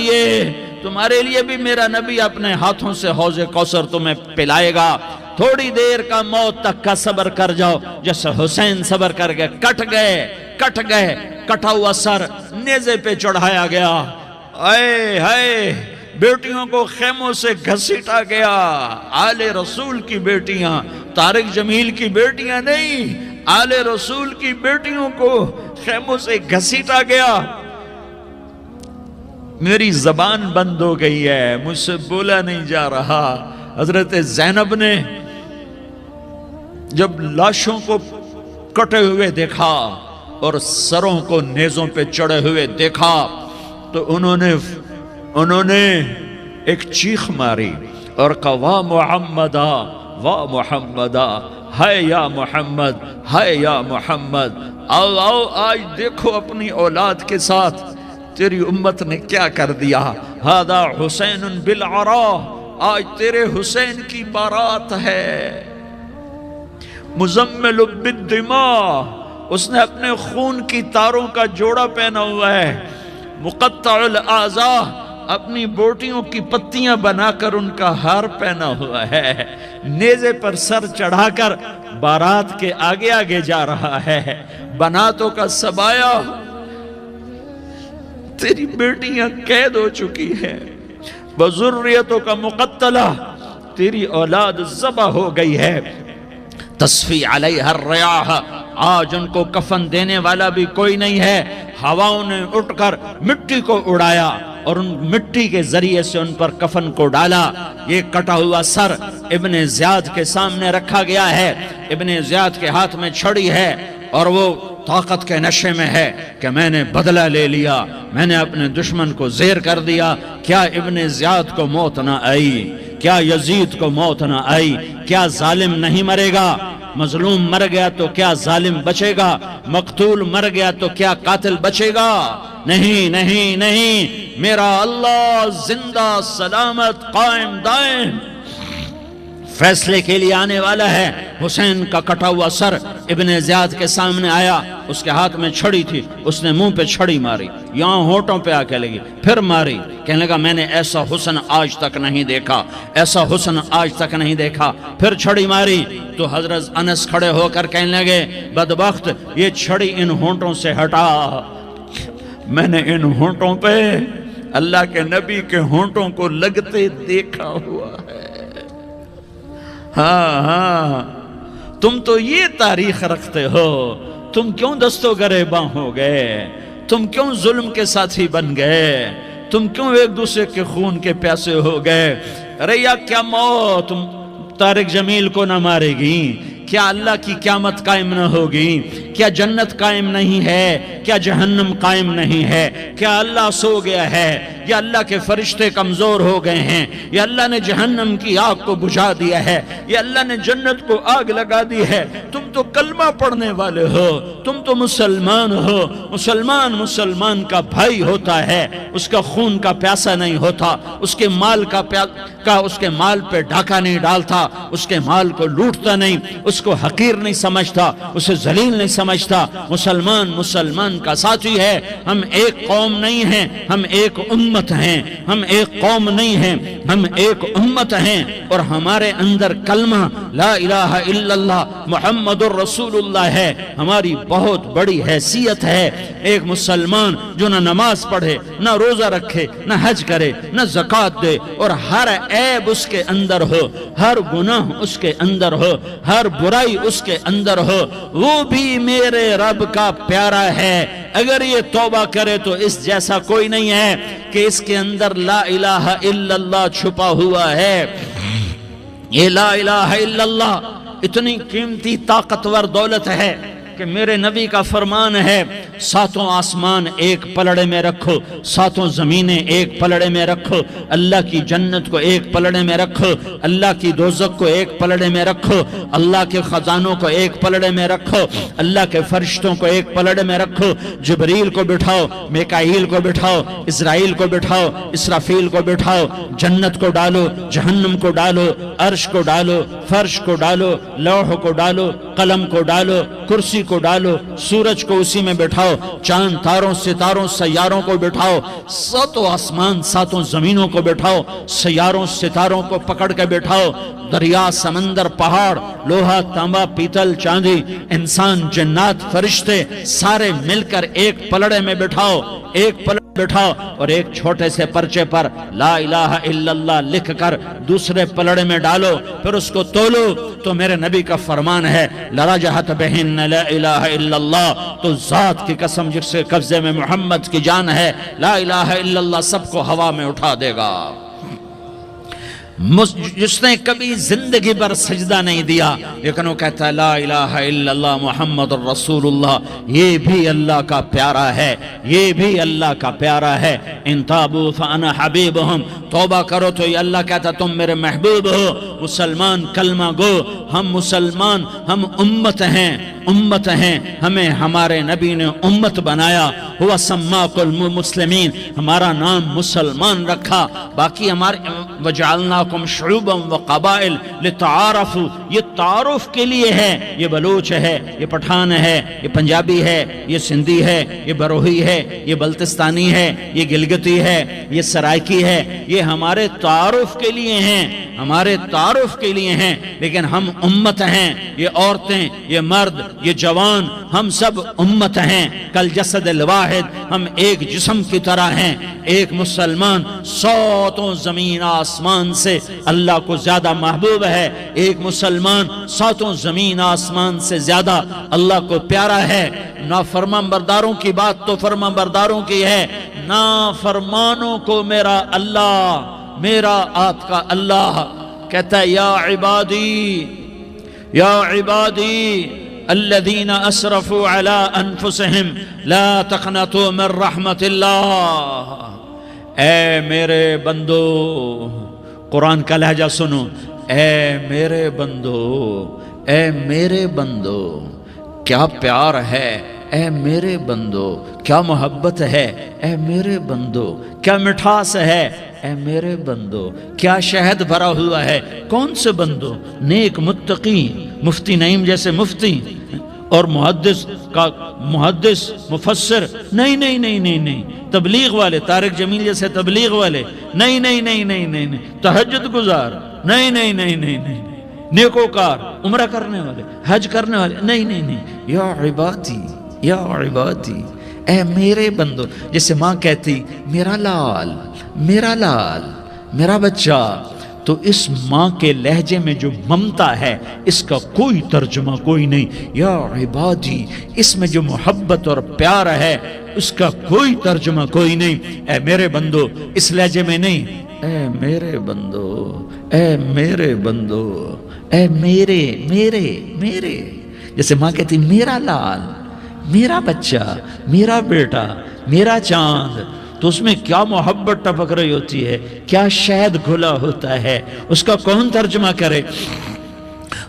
لیے بھی میرا نبی اپنے ہاتھوں سے حوض کوثر تمہیں پلائے گا۔ تھوڑی دیر کا موت تک کا صبر کر جاؤ، جیسے حسین صبر کر کے کٹ گئے، کٹا ہوا سر نیزے پہ چڑھایا گیا۔ اے ہائے، بیٹیوں کو خیموں سے گھسیٹا گیا۔ آل رسول کی بیٹیاں، طارق جمیل کی بیٹیاں نہیں، آل رسول کی بیٹیوں کو خیموں سے گھسیٹا گیا۔ میری زبان بند ہو گئی ہے، مجھ سے بولا نہیں جا رہا۔ حضرت زینب نے جب لاشوں کو کٹے ہوئے دیکھا اور سروں کو نیزوں پہ چڑھے ہوئے دیکھا تو انہوں نے ایک چیخ ماری اور کہا واہ محمدہ، واہ محمدہ، ہائے یا محمد، ہائے یا محمد۔ آؤ آج دیکھو اپنی اولاد کے ساتھ تیری امت نے کیا کر دیا۔ ہذا حسین بالعرا، آج تیرے حسین کی بارات ہے۔ مزمل بالدماء، اس نے اپنے خون کی تاروں کا جوڑا پہنا ہوا ہے۔ مقطع الاعضاء، اپنی بوٹیوں کی پتیاں بنا کر ان کا ہار پہنا ہوا ہے۔ نیزے پر سر چڑھا کر بارات کے آگے آگے جا رہا ہے۔ بناتوں کا سبایا، تیری بیٹیاں قید ہو چکی ہیں۔ بذریتوں کا مقتلہ، تیری اولاد ذبح ہو گئی ہے۔ تصفی علیہ الریاح، آج ان کو کفن دینے والا بھی کوئی نہیں ہے۔ ہواؤں نے اٹھ کر مٹی کو اڑایا اور ان مٹی کے ذریعے سے ان پر کفن کو ڈالا۔ یہ کٹا ہوا سر ابن زیاد کے سامنے رکھا گیا ہے۔ ابن زیاد کے ہاتھ میں چھڑی ہے اور وہ طاقت کے نشے میں ہے کہ میں نے بدلہ لے لیا، میں نے اپنے دشمن کو زیر کر دیا۔ کیا ابن زیاد کو موت نہ آئی؟ کیا یزید کو موت نہ آئی؟ کیا ظالم نہیں مرے گا؟ مظلوم مر گیا تو کیا ظالم بچے گا؟ مقتول مر گیا تو کیا قاتل بچے گا؟ نہیں نہیں نہیں، میرا اللہ زندہ سلامت قائم دائم فیصلے کے لیے آنے والا ہے۔ حسین کا کٹا ہوا سر ابن زیاد کے سامنے آیا، اس کے ہاتھ میں چھڑی تھی، اس نے منہ پہ چھڑی ماری، یہاں ہونٹوں پہ آ کے لگی، پھر ماری، کہنے لگا میں نے ایسا حسن آج تک نہیں دیکھا، ایسا حسن آج تک نہیں دیکھا، پھر چھڑی ماری تو حضرت انس کھڑے ہو کر کہنے لگے بدبخت، یہ چھڑی ان ہونٹوں سے ہٹا۔ میں نے ان ہونٹوں پہ اللہ کے نبی کے ہونٹوں کو لگتے دیکھا ہوا ہے۔ ہاں تم تو یہ تاریخ رکھتے ہو، تم کیوں دستو گریباں ہو گئے؟ تم کیوں ظلم کے ساتھی بن گئے؟ تم کیوں ایک دوسرے کے خون کے پیاسے ہو گئے؟ ارے یا کیا موت طارق جمیل کو نہ مارے گی؟ کیا اللہ کی قیامت قائم نہ ہوگی؟ کیا جنت قائم نہیں ہے؟ کیا جہنم قائم نہیں ہے؟ کیا اللہ سو گیا ہے؟ یا اللہ کے فرشتے کمزور ہو گئے ہیں؟ یا اللہ نے جہنم کی آگ کو بجھا دیا ہے؟ یا اللہ نے جنت کو آگ لگا دی ہے؟ تم تو کلمہ پڑھنے والے ہو، تم تو مسلمان ہو۔ مسلمان کا بھائی ہوتا ہے، اس کا خون کا پیاسا نہیں ہوتا، اس کے مال اس کے مال پہ ڈاکہ نہیں ڈالتا، اس کے مال کو لوٹتا نہیں، اس کو حقیر نہیں سمجھتا، اسے ذلیل نہیں سمجھتا۔ مسلمان کا ساتھی ہے۔ ہم ایک قوم نہیں ہیں، ہم ایک امت ہیں، ہم ایک قوم نہیں ہیں، ہم ایک امت ہیں، اور ہمارے اندر کلمہ لا الہ الا اللہ محمد الرسول اللہ ہے۔ ہماری بہت بڑی حیثیت ہے۔ ایک مسلمان جو نہ نماز پڑھے، نہ روزہ رکھے، نہ حج کرے، نہ زکوٰۃ دے، اور ہر عیب اس کے اندر ہو، ہر گناہ اس کے اندر ہو، ہر برائی اس کے اندر ہو، وہ بھی میرے رب کا پیارا ہے۔ اگر یہ توبہ کرے تو اس جیسا کوئی نہیں ہے کہ اس کے اندر لا الہ الا اللہ چھپا ہوا ہے۔ یہ لا الہ الا اللہ اتنی قیمتی طاقتور دولت ہے کہ کہ میرے نبی کا فرمان ہے ساتوں آسمان ایک پلڑے میں رکھو، ساتوں زمینیں ایک پلڑے میں رکھو، اللہ کی جنت کو ایک پلڑے میں رکھو، اللہ کی دوزخ کو ایک پلڑے میں رکھو، اللہ کے خزانوں کو ایک پلڑے میں رکھو، اللہ کے فرشتوں کو ایک پلڑے میں رکھو، جبریل کو بٹھاؤ، میکائیل کو بٹھاؤ، اسرائیل کو بٹھاؤ، اسرافیل کو بٹھاؤ، جنت کو ڈالو، جہنم کو ڈالو، عرش کو ڈالو، فرش کو ڈالو، لوح کو ڈالو، قلم کو ڈالو، کرسی کو ڈالو، سورج کو اسی میں بٹھاؤ، چاند تاروں ستاروں سیاروں کو بٹھاؤ، ساتوں آسمان ساتوں زمینوں کو بٹھاؤ، سیاروں ستاروں کو پکڑ کے بٹھاؤ، دریا سمندر پہاڑ لوہا تانبا پیتل چاندی انسان جنات فرشتے سارے مل کر ایک پلڑے میں بٹھاؤ، ایک پلڑے بٹھاؤ، اور ایک چھوٹے سے پرچے پر لا الہ الا اللہ لکھ کر دوسرے پلڑے میں ڈالو، پھر اس کو تولو تو میرے نبی کا فرمان ہے لرجحت بہن لا الہ الا اللہ، تو ذات کی قسم جس کے قبضے میں محمد کی جان ہے لا الہ الا اللہ سب کو ہوا میں اٹھا دے گا۔ جس نے کبھی زندگی پر سجدہ نہیں دیا لیکن وہ کہتا ہے لا الہ الا اللہ محمد الرسول اللہ، یہ بھی اللہ کا پیارا ہے، یہ بھی اللہ کا پیارا ہے۔ ان تابوا فانا حبیبہم، توبہ کرو تو یہ اللہ کہتا تم میرے محبوب ہو۔ مسلمان کلمہ گو، ہم مسلمان، ہم امت ہیں، امت ہیں، ہمیں ہمارے نبی نے امت بنایا، ہوا سماک المسلمین، ہمارا نام مسلمان رکھا، باقی ہمارے وجعلناکم شعوبا وقبائل لتعارفوا، یہ تعارف کے لیے ہے، یہ بلوچ ہے، یہ پٹھان ہے، یہ پنجابی ہے، یہ سندھی ہے، یہ بروہی ہے، یہ بلتستانی ہے، یہ گلگتی ہے، یہ سرائکی ہے، یہ ہمارے تعارف کے لیے ہیں، ہمارے تعارف کے لیے ہیں، لیکن ہم امت ہیں، یہ عورتیں، یہ مرد، یہ جوان، ہم سب امت ہیں، کل جسد الواحد، ہم ایک جسم کی طرح ہیں۔ ایک مسلمان ساتوں زمین آسمان سے اللہ کو زیادہ محبوب ہے، ایک مسلمان ساتوں زمین آسمان سے زیادہ اللہ کو پیارا ہے۔ نافرمان برداروں کی بات تو فرمان برداروں کی ہے، نافرمانوں کو میرا اللہ، میرا آپ کا اللہ کہتا ہے یا عبادی، یا عبادی الذین اسرفوا علی انفسہم لا تقنطوا من رحمت اللہ، اے میرے بندو، قرآن کا لہجہ سنو، اے میرے بندو، اے میرے بندو، کیا پیار ہے، اے میرے بندو، کیا محبت ہے، اے میرے بندو، کیا مٹھاس ہے، اے میرے بندو، کیا شہد بھرا ہوا ہے۔ کون سے بندو؟ نیک متقی، مفتی نعیم جیسے مفتی اور محدث کا محدث مفسر، نہیں نہیں نہیں نہیں نہیں، تبلیغ والے، طارق جمیل جیسے تبلیغ والے، نہیں نہیں نہیں نہیں نہیں، تہجد گزار، نہیں نہیں نہیں نہیں نہیں، نیکوکار، عمرہ کرنے والے، حج کرنے والے، نہیں نہیں نہیں، یا عبادی، یا عبادی، اے میرے بندو، جیسے ماں کہتی میرا لال، میرا لال، میرا بچہ، تو اس ماں کے لہجے میں جو ممتا ہے اس کا کوئی ترجمہ کوئی نہیں۔ یا عبادی، اس میں جو محبت اور پیار ہے اس کا کوئی ترجمہ کوئی نہیں۔ اے میرے بندو، اس لہجے میں نہیں، اے میرے بندو، اے میرے بندو، اے میرے میرے میرے، جیسے ماں کہتی میرا لال، میرا بچہ، میرا بیٹا، میرا چاند، تو اس میں کیا محبت ٹپک رہی ہوتی ہے، کیا شہد گھلا ہوتا ہے، اس کا کون ترجمہ کرے؟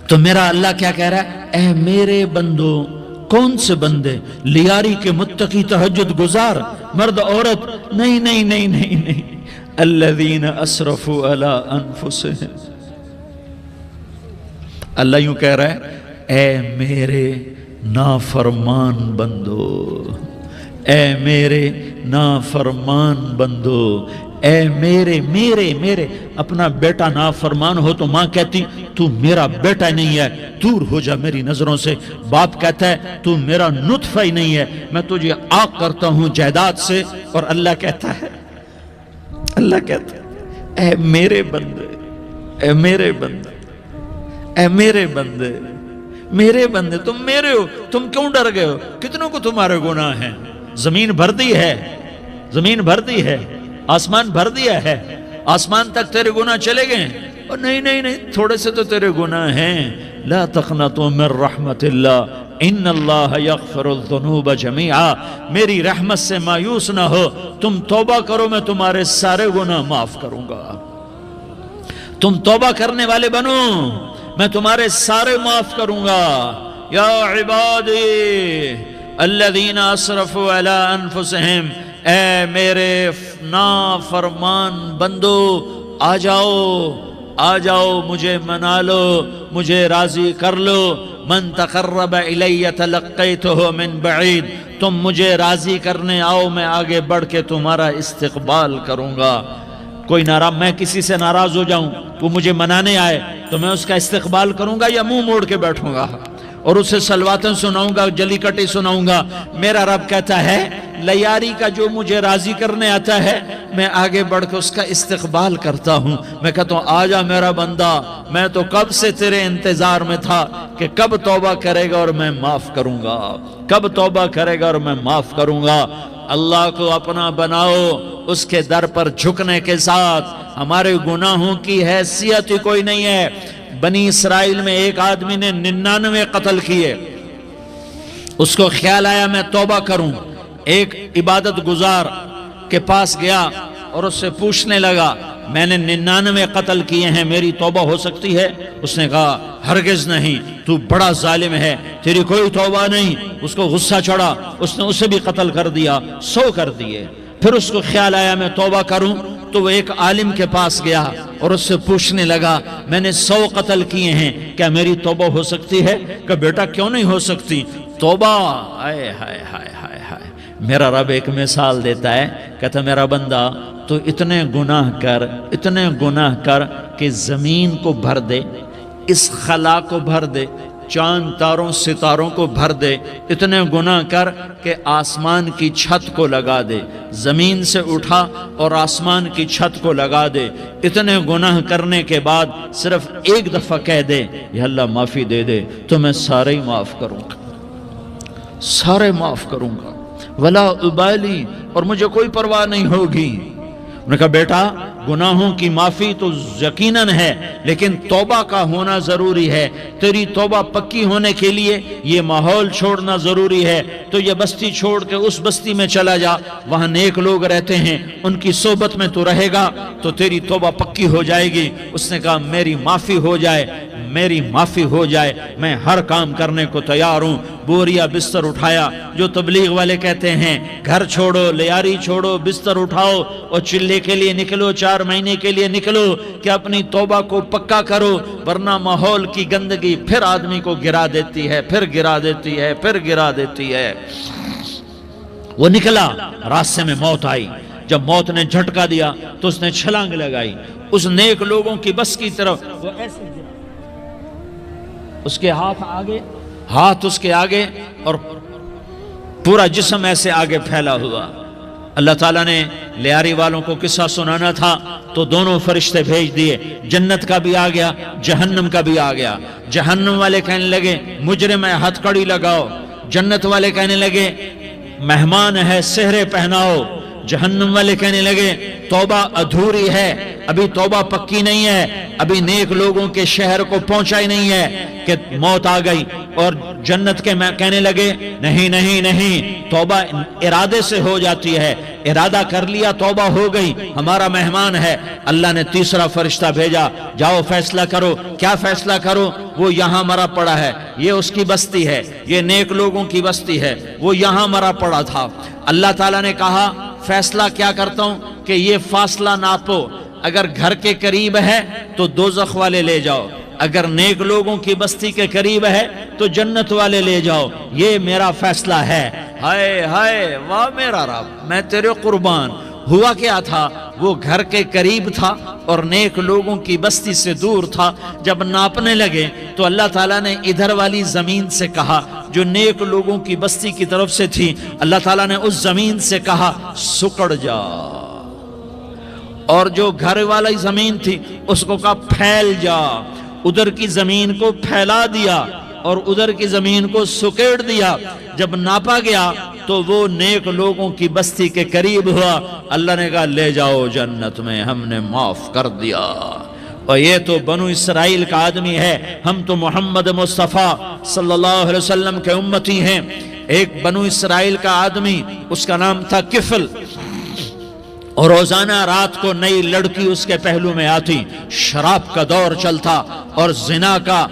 تو میرا اللہ کیا کہہ رہا ہے؟ اے میرے بندو، کون سے بندے؟ لیاری کے متقی تہجد گزار، مرد عورت، نہیں نہیں نہیں نہیں نہیں، الذین اسرفوا علی انفسہم، اللہ یوں کہہ رہا ہے اے میرے نافرمان بندو، اے میرے نافرمان بندو، اے میرے میرے میرے، اپنا بیٹا نافرمان ہو تو ماں کہتی تو میرا بیٹا نہیں ہے، دور ہو جا میری نظروں سے۔ باپ کہتا ہے تو میرا نطفہ ہی نہیں ہے، میں تجھے عاق کرتا ہوں جائیداد سے۔ اور اللہ کہتا ہے، اللہ کہتا ہے اے میرے بندے، اے میرے بندے، اے میرے بندے، میرے بندے، تم میرے ہو، تم کیوں ڈر گئے ہو؟ کتنوں کو تمہارے گناہ ہیں؟ زمین بھر دی ہے، زمین بھر دی ہے، آسمان بھر دیا ہے، آسمان تک تیرے گناہ چلے گئے ہیں؟ اور نہیں نہیں نہیں، تھوڑے سے تو تیرے گناہ ہیں۔ لا تقنطوا من رحمت اللہ ان اللہ یغفر الذنوب جمیعا، میری رحمت سے مایوس نہ ہو، تم توبہ کرو میں تمہارے سارے گناہ معاف کروں گا، تم توبہ کرنے والے بنو میں تمہارے سارے معاف کروں گا۔ یا عبادی الذین اسرفوا علی انفسہم، اے میرے نافرمان بندو آ جاؤ مجھے منا لو، مجھے راضی کر لو۔ من تقرب الی تلقیتہ من بعید، تم مجھے راضی کرنے آؤ میں آگے بڑھ کے تمہارا استقبال کروں گا۔ کوئی ناراض، میں کسی سے ناراض ہو جاؤں، وہ مجھے منانے آئے تو میں اس کا استقبال کروں گا یا منہ موڑ کے بیٹھوں گا اور اسے سلواتیں سناؤں گا، جلی کٹی سناؤں گا؟ میرا رب کہتا ہے لیاری کا جو مجھے راضی کرنے آتا ہے میں آگے بڑھ کے اس کا استقبال کرتا ہوں۔ میں کہتا ہوں آجا میرا بندہ، میں تو کب سے تیرے انتظار میں تھا کہ کب توبہ کرے گا اور میں معاف کروں گا، کب توبہ کرے گا اور میں معاف کروں گا۔ اللہ کو اپنا بناؤ، اس کے در پر جھکنے کے ساتھ۔ ہمارے گناہوں کی حیثیت ہی کوئی نہیں ہے۔ بنی اسرائیل میں ایک آدمی نے 99 قتل کیے، اس کو خیال آیا میں توبہ کروں، ایک عبادت گزار کے پاس گیا اور اس سے پوچھنے لگا میں نے 99 قتل کیے ہیں، میری توبہ ہو سکتی ہے؟ اس نے کہا ہرگز نہیں، تو بڑا ظالم ہے، تیری کوئی توبہ نہیں۔ اس کو غصہ چڑھا، اس نے اسے بھی قتل کر دیا، 100 کر دیے۔ پھر اس کو خیال آیا میں توبہ کروں، تو وہ ایک عالم کے پاس گیا اور اس سے پوچھنے لگا میں نے 100 قتل کیے ہیں، کیا میری توبہ ہو سکتی ہے؟ کہ بیٹا کیوں نہیں ہو سکتی توبہ؟ آئے ہائے ہائے ہائے ہائے۔ میرا رب ایک مثال دیتا ہے، کہتا میرا بندہ تو اتنے گناہ کر کہ زمین کو بھر دے، اس خلا کو بھر دے، چاند تاروں ستاروں کو بھر دے، اتنے گناہ کر کہ آسمان کی چھت کو لگا دے، زمین سے اٹھا اور آسمان کی چھت کو لگا دے۔ اتنے گناہ کرنے کے بعد صرف ایک دفعہ کہہ دے یا اللہ معافی دے دے تو میں سارے ہی معاف کروں گا، سارے معاف کروں گا، ولا ابالی، اور مجھے کوئی پرواہ نہیں ہوگی۔ انہوں نے کہا بیٹا گناہوں کی معافی تو یقیناً ہے لیکن توبہ کا ہونا ضروری ہے، تیری توبہ پکی ہونے کے لیے یہ ماحول چھوڑنا ضروری ہے۔ تو یہ بستی چھوڑ کے اس بستی میں چلا جا، وہاں نیک لوگ رہتے ہیں، ان کی صحبت میں تو رہے گا تو تیری توبہ پکی ہو جائے گی۔ اس نے کہا میری معافی ہو جائے، میری معافی ہو جائے، میں ہر کام کرنے کو تیار ہوں۔ بوریا بستر اٹھایا، جو تبلیغ والے کہتے ہیں گھر چھوڑو، لیاری چھوڑو، بستر اٹھاؤ اور چلے کے لیے نکلو، 4 مہینے کے لیے نکلو کہ اپنی توبہ کو پکا کرو، ورنہ ماحول کی گندگی پھر آدمی کو گرا دیتی ہے، پھر گرا دیتی ہے، پھر گرا دیتی ہے۔ وہ نکلا، راستے میں موت آئی، جب موت نے جھٹکا دیا تو اس نے چھلانگ لگائی اس نیک لوگوں کی بس کی طرف، وہ ایسے اس کے ہاتھ اس کے آگے اور پورا جسم ایسے آگے پھیلا ہوا۔ اللہ تعالیٰ نے لیاری والوں کو قصہ سنانا تھا تو دونوں فرشتے بھیج دیے، جنت کا بھی آ گیا، جہنم کا بھی آ گیا۔ جہنم والے کہنے لگے مجرم ہے ہتھ کڑی لگاؤ، جنت والے کہنے لگے مہمان ہے سہرے پہناؤ۔ جہنم والے کہنے لگے توبہ ادھوری ہے، ابھی توبہ پکی نہیں ہے، ابھی نیک لوگوں کے شہر کو پہنچا ہی نہیں ہے کہ موت آ گئی۔ اور جنت کے کہنے لگے نہیں نہیں نہیں، توبہ ارادے سے ہو جاتی ہے، ارادہ کر لیا توبہ ہو گئی، ہمارا مہمان ہے۔ اللہ نے تیسرا فرشتہ بھیجا، جاؤ فیصلہ کرو۔ کیا فیصلہ کرو؟ وہ یہاں مرا پڑا ہے، یہ اس کی بستی ہے، یہ نیک لوگوں کی بستی ہے، وہ یہاں مرا پڑا تھا۔ اللہ تعالیٰ نے کہا فیصلہ کیا کرتا ہوں کہ یہ فاصلہ ناپو، اگر گھر کے قریب ہے تو دوزخ والے لے جاؤ، اگر نیک لوگوں کی بستی کے قریب ہے تو جنت والے لے جاؤ، یہ میرا فیصلہ ہے۔ ہائے ہائے واہ میرا رب، میں تیرے قربان۔ ہوا کیا تھا؟ وہ گھر کے قریب تھا اور نیک لوگوں کی بستی سے دور تھا۔ جب ناپنے لگے تو اللہ تعالیٰ نے ادھر والی زمین سے کہا جو نیک لوگوں کی بستی کی طرف سے تھی، اللہ تعالیٰ نے اس زمین سے کہا سکڑ جا، اور جو گھر والی زمین تھی اس کو کہا پھیل جا۔ ادھر کی زمین کو پھیلا دیا اور ادھر کی زمین کو سکیڑ دیا۔ جب ناپا گیا تو وہ نیک لوگوں کی بستی کے قریب ہوا۔ اللہ نے کہا لے جاؤ جنت میں، ہم نے معاف کر دیا۔ اور یہ تو بنو اسرائیل کا آدمی ہے، ہم تو محمد مصطفیٰ صلی اللہ علیہ وسلم کے امتی ہیں۔ ایک بنو اسرائیل کا آدمی، اس کا نام تھا کفل، اور روزانہ رات کو نئی لڑکی اس کے پہلو میں آتی، شراب کا دور چلتا اور زنا کا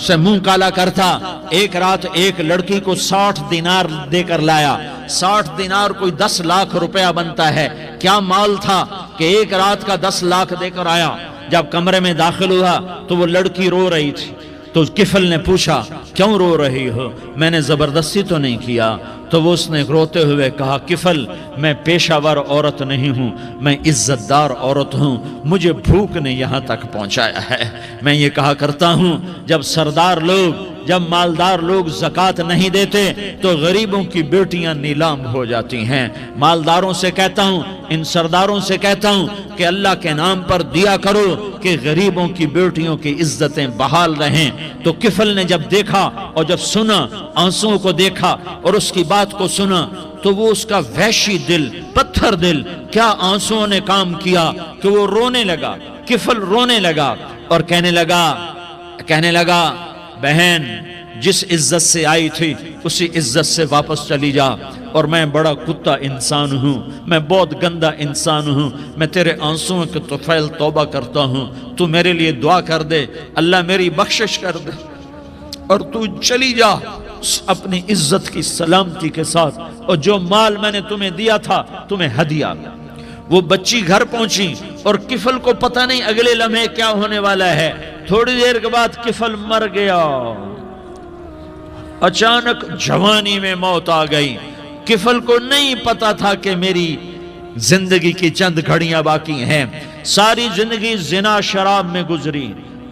سے منہ کالا کرتا۔ ایک رات ایک لڑکی کو 60 دینار دے کر لایا۔ 60 دینار کوئی 10 لاکھ روپیہ بنتا ہے۔ کیا مال تھا کہ ایک رات کا 10 لاکھ دے کر آیا۔ جب کمرے میں داخل ہوا تو وہ لڑکی رو رہی تھی، تو کفل نے پوچھا کیوں رو رہی ہو؟ میں نے زبردستی تو نہیں کیا۔ تو وہ اس نے روتے ہوئے کہا کفل میں پیشہ ور عورت نہیں ہوں، میں عزت دار عورت ہوں، مجھے بھوک نے یہاں تک پہنچایا ہے۔ میں یہ کہا کرتا ہوں جب سردار لوگ، جب مالدار لوگ زکوٰۃ نہیں دیتے تو غریبوں کی بیٹیاں نیلام ہو جاتی ہیں۔ مالداروں سے کہتا ہوں، ان سرداروں سے کہتا ہوں کہ اللہ کے نام پر دیا کرو کہ غریبوں کی بیٹیوں کی عزتیں بحال رہیں۔ تو کفل نے جب دیکھا اور جب سنا، آنسوؤں کو دیکھا اور اس کی بات کو سنا، تو وہ اس کا وحشی دل، پتھر دل، کیا آنسوؤں نے کام کیا کہ وہ رونے لگا۔ کفل رونے لگا اور کہنے لگا بہن جس عزت سے آئی تھی اسی عزت سے واپس چلی جا، اور میں بڑا کتا انسان ہوں، میں بہت گندا انسان ہوں، میں تیرے آنسوؤں کے طفیل توبہ کرتا ہوں، تو میرے لیے دعا کر دے، اللہ میری بخشش کر دے، اور تو چلی جا اپنی عزت کی سلامتی کے ساتھ، اور جو مال میں نے تمہیں دیا تھا تمہیں ہدیہ۔ وہ بچی گھر پہنچی اور کفل کو پتہ نہیں اگلے لمحے کیا ہونے والا ہے۔ تھوڑی دیر کے بعد کفل مر گیا، اچانک جوانی میں موت آ گئی۔ کفل کو نہیں پتا تھا کہ میری زندگی کی چند گھڑیاں باقی ہیں۔ ساری زندگی زنا شراب میں گزری،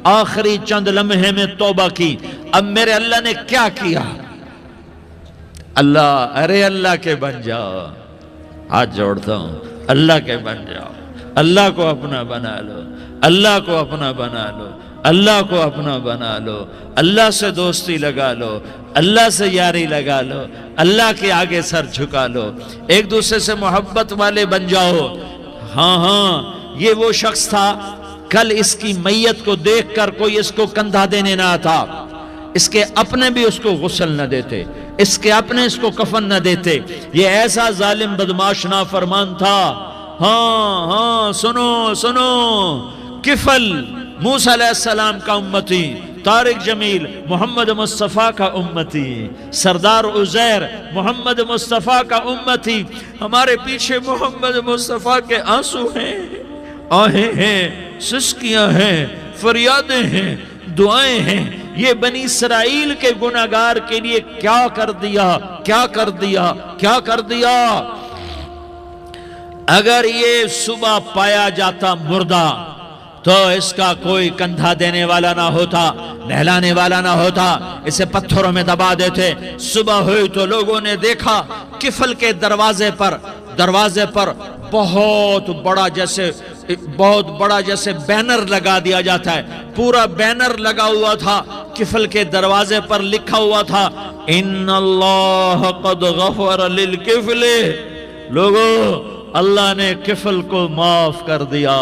آخری چند لمحے میں توبہ کی۔ اب میرے اللہ نے کیا کیا؟ اللہ کے بن جاؤ، ہاتھ جوڑتا ہوں، اللہ کے بن جاؤ، اللہ کو اپنا بنا لو، اللہ کو اپنا بنا لو، اللہ کو اپنا بنا لو، اللہ سے دوستی لگا لو، اللہ سے یاری لگا لو، اللہ کے آگے سر جھکا لو، ایک دوسرے سے محبت والے بن جاؤ۔ ہاں یہ وہ شخص تھا، کل اس کی میت کو دیکھ کر کوئی اس کو کندھا دینے نہ آتا، اس کے اپنے بھی اس کو غسل نہ دیتے، اس کے اپنے اس کو کفن نہ دیتے۔ یہ ایسا ظالم بدماش نافرمان تھا۔ ہاں سنو، کفل موسیٰ علیہ السلام کا امتی، طارق جمیل محمد مصطفیٰ کا امتی، سردار عزیر محمد مصطفیٰ کا امتی۔ ہمارے پیچھے محمد مصطفیٰ کے آنسو ہیں، آہیں ہیں، سسکیاں ہیں، فریادیں ہیں، دعائیں ہیں۔ یہ بنی اسرائیل کے گناہگار کے لیے کیا کر دیا۔ اگر یہ صبح پایا جاتا مردہ تو اس کا کوئی کندھا دینے والا نہ ہوتا، نہلانے والا نہ ہوتا، اسے پتھروں میں دبا دیتے۔ صبح ہوئی تو لوگوں نے دیکھا کفل کے دروازے پر بہت بڑا جیسے بینر لگا دیا جاتا ہے، پورا بینر لگا ہوا تھا، کفل کے دروازے پر لکھا ہوا تھا ان اللہ قد غفر للکفل۔ لوگوں، اللہ نے کفل کو معاف کر دیا۔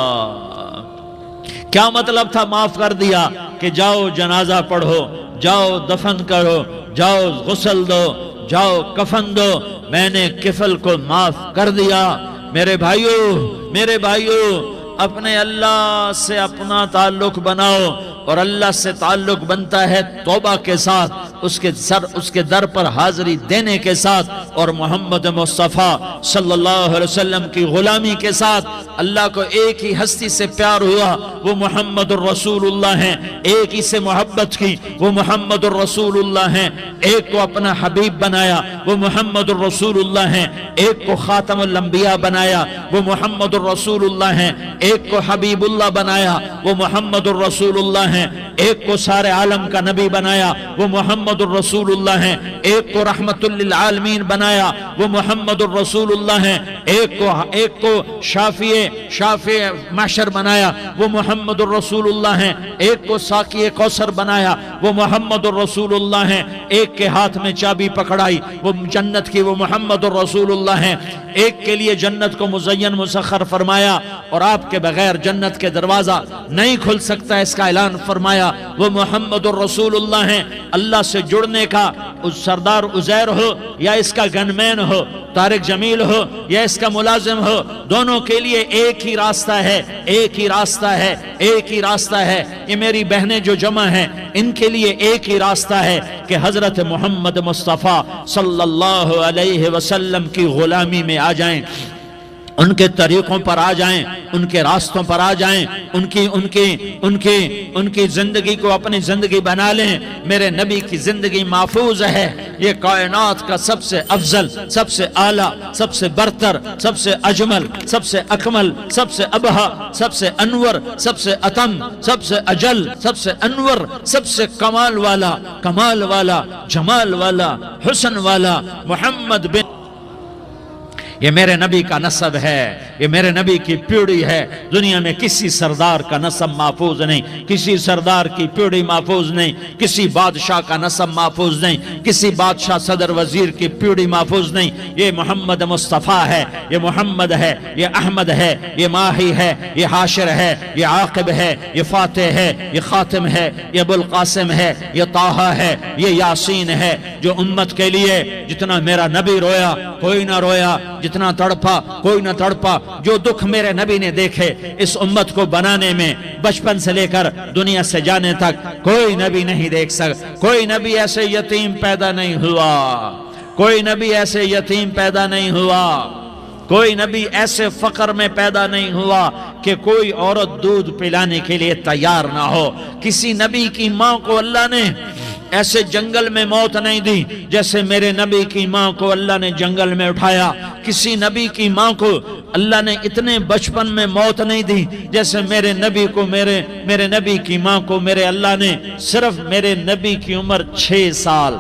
کیا مطلب تھا معاف کر دیا؟ کہ جاؤ جنازہ پڑھو، جاؤ دفن کرو، جاؤ غسل دو، جاؤ کفن دو، میں نے کفل کو معاف کر دیا۔ میرے بھائیو، اپنے اللہ سے اپنا تعلق بناؤ، اور اللہ سے تعلق بنتا ہے توبہ کے ساتھ، اس کے در پر حاضری دینے کے ساتھ، اور محمد مصطفیٰ صلی اللہ علیہ وسلم کی غلامی کے ساتھ۔ اللہ کو ایک ہی ہستی سے پیار ہوا، وہ محمد الرسول اللہ ہیں، ایک ہی سے محبت کی، وہ محمد الرسول اللہ ہیں، ایک کو اپنا حبیب بنایا، وہ محمد الرسول اللہ ہیں، ایک کو خاتم الانبیاء بنایا، وہ محمد الرسول اللہ ہیں، ایک کو حبیب اللہ بنایا، وہ محمد الرسول اللہ ہیں، ایک کو سارے عالم کا نبی بنایا، وہ محمد محمد الرسول اللہ ہیں، ایک کو رحمت للعالمین بنایا وہ محمد الرسول اللہ ہیں، ایک کو شافع محشر بنایا وہ محمد الرسول اللہ ہیں، ایک کو ساقی کوثر بنایا وہ محمد الرسول اللہ ہیں، ایک کے ہاتھ میں چابی پکڑائی وہ جنت کی وہ محمد الرسول اللہ ہیں، ایک کے لیے جنت کو مزین مسخر فرمایا اور آپ کے بغیر جنت کے دروازہ نہیں کھل سکتا اس کا اعلان فرمایا وہ محمد الرسول اللہ ہیں۔ اللہ سے جڑنے کا سردار عزیر ہو یا اس کا گنمین ہو، طارق جمیل ہو یا اس کا ملازم ہو، دونوں کے لیے ایک ہی راستہ ہے، ایک ہی راستہ ہے، ایک ہی راستہ ہے۔ یہ میری بہنیں جو جمع ہیں ان کے لیے ایک ہی راستہ ہے کہ حضرت محمد مصطفیٰ صلی اللہ علیہ وسلم کی غلامی میں آ جائیں، ان کے طریقوں پر آ جائیں، ان کے راستوں پر آ جائیں، ان کی زندگی کو اپنی زندگی بنا لیں۔ میرے نبی کی زندگی محفوظ ہے، یہ کائنات کا سب سے افضل، سب سے اعلیٰ، سب سے برتر، سب سے اجمل، سب سے اکمل، سب سے ابہا، سب سے انور، سب سے اتم، سب سے اجل، سب سے انور، سب سے کمال والا، جمال والا، حسن والا محمد بن، یہ میرے نبی کا نسب ہے، یہ میرے نبی کی پیڑھی ہے۔ دنیا میں کسی سردار کا نسب محفوظ نہیں، کسی سردار کی پیڑھی محفوظ نہیں، کسی بادشاہ کا نسب محفوظ نہیں، کسی بادشاہ صدر وزیر کی پیڑھی محفوظ نہیں۔ یہ محمد مصطفیٰ ہے، یہ محمد ہے، یہ احمد ہے، یہ ماہی ہے، یہ حاشر ہے، یہ عاقب ہے، یہ فاتح ہے، یہ خاتم ہے، یہ ابو القاسم ہے، یہ طٰہٰ ہے، یہ یاسین ہے۔ جو امت کے لیے جتنا میرا نبی رویا کوئی نہ رویا، جتنا تڑپا کوئی نہ تڑپا، جو دکھ میرے نبی نے دیکھے اس امت کو بنانے میں، بچپن سے لے کر دنیا سے جانے تک کوئی نبی نہیں دیکھ سکتا۔ کوئی نبی ایسے یتیم پیدا نہیں ہوا، کوئی نبی ایسے یتیم پیدا نہیں ہوا، کوئی نبی ایسے فقر میں پیدا نہیں ہوا کہ کوئی عورت دودھ پلانے کے لیے تیار نہ ہو۔ کسی نبی کی ماں کو اللہ نے ایسے جنگل میں موت نہیں دی جیسے میرے نبی کی ماں کو اللہ نے جنگل میں اٹھایا۔ کسی نبی کی ماں کو اللہ نے اتنے بچپن میں موت نہیں دی جیسے میرے نبی کو، میرے نبی کی ماں کو میرے اللہ نے صرف میرے نبی کی عمر 6 سال،